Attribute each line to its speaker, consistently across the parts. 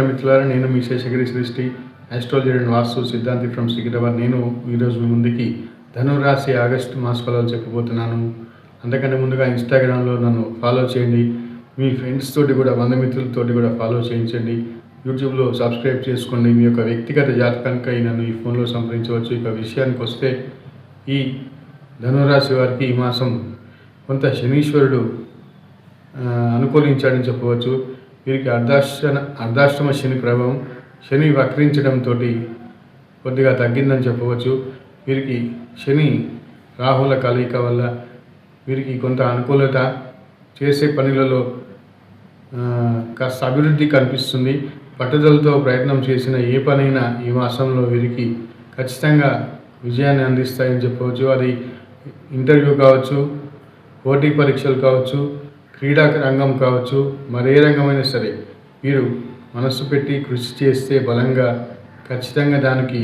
Speaker 1: మిత్రులారా, నేను మీ శేషగిరి సృష్టి ఆస్ట్రాలజీ అండ్ వాస్తు సిద్ధాంతి ఫ్రమ్ సికింద్రాబాద్. నేను ఈరోజు మీ ముందుకి ధనురాశి ఆగస్టు మాస ఫలాలు చెప్పబోతున్నాను. అంతకంటే ముందుగా ఇన్స్టాగ్రామ్లో నన్ను ఫాలో చేయండి. మీ ఫ్రెండ్స్ తోటి కూడా, బంధుమిత్రులతోటి కూడా ఫాలో చేయించండి. యూట్యూబ్లో సబ్స్క్రైబ్ చేసుకోండి. మీ యొక్క వ్యక్తిగత జాతకానికై నన్ను ఈ ఫోన్లో సంప్రదించవచ్చు. ఇక విషయానికి వస్తే, ఈ ధనురాశి వారికి ఈ మాసం కొంత శనీశ్వరుడు అనుకూలించాడని చెప్పవచ్చు. వీరికి అర్ధాష్టమ శని ప్రభావం, శని వక్రించడంతో కొద్దిగా తగ్గిందని చెప్పవచ్చు. వీరికి శని రాహుల కలయిక వల్ల వీరికి కొంత అనుకూలత, చేసే పనులలో కాస్త అభివృద్ధి కనిపిస్తుంది. పట్టుదలతో ప్రయత్నం చేసిన ఏ పనైనా ఈ మాసంలో వీరికి ఖచ్చితంగా విజయాన్ని అందిస్తాయని చెప్పవచ్చు. అది ఇంటర్వ్యూ కావచ్చు, పోటీ పరీక్షలు కావచ్చు, క్రీడా రంగం కావచ్చు, మరే రంగమైనా సరే మీరు మనస్సు పెట్టి కృషి చేస్తే బలంగా ఖచ్చితంగా దానికి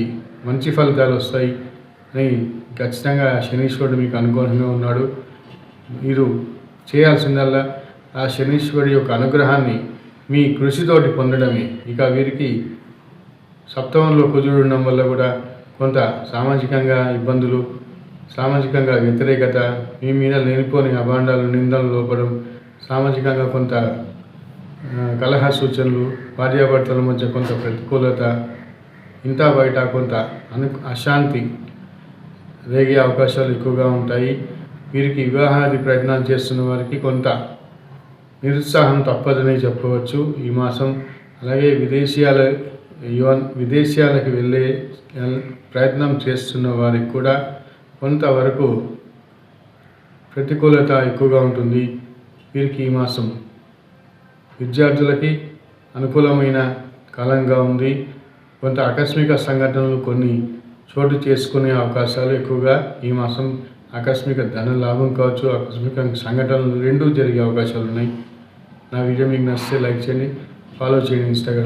Speaker 1: మంచి ఫలితాలు వస్తాయి అని ఖచ్చితంగా శనీశ్వరుడు మీకు అనుకూలంగా ఉన్నాడు. మీరు చేయాల్సిందల్లా ఆ శనీశ్వరుడి యొక్క అనుగ్రహాన్ని మీ కృషితోటి పొందడమే. ఇక వీరికి సప్తమంలో కుజుడు ఉండడం వల్ల కూడా కొంత సామాజికంగా ఇబ్బందులు, సామాజికంగా వ్యతిరేకత, మీ మీద లేనిపోని అభాండాలు, నిందలు లోపడం, సామాజికంగా కొంత కలహ సూచనలు, భార్యాభర్తల మధ్య కొంత ప్రతికూలత, ఇంటా బయట కొంత అశాంతి రేగే అవకాశాలు ఎక్కువగా ఉంటాయి. వీరికి వివాహాది ప్రయత్నాలు చేస్తున్న వారికి కొంత నిరుత్సాహం తప్పదని చెప్పవచ్చు ఈ మాసం. అలాగే విదేశాలకు వెళ్ళే ప్రయత్నం చేస్తున్న వారికి కూడా కొంతవరకు ప్రతికూలత ఎక్కువగా ఉంటుంది. వీరికి ఈ మాసం విద్యార్థులకి అనుకూలమైన కాలంగా ఉంది. కొంత ఆకస్మిక సంఘటనలు కొన్ని చోటు చేసుకునే అవకాశాలు ఎక్కువగా ఈ మాసం. ఆకస్మిక ధన లాభం కావచ్చు, ఆకస్మిక సంఘటనలు రెండూ జరిగే అవకాశాలు ఉన్నాయి. నా వీడియో మీకు నచ్చితే లైక్ చేయండి, ఫాలో చేయండి ఇన్స్టాగ్రామ్.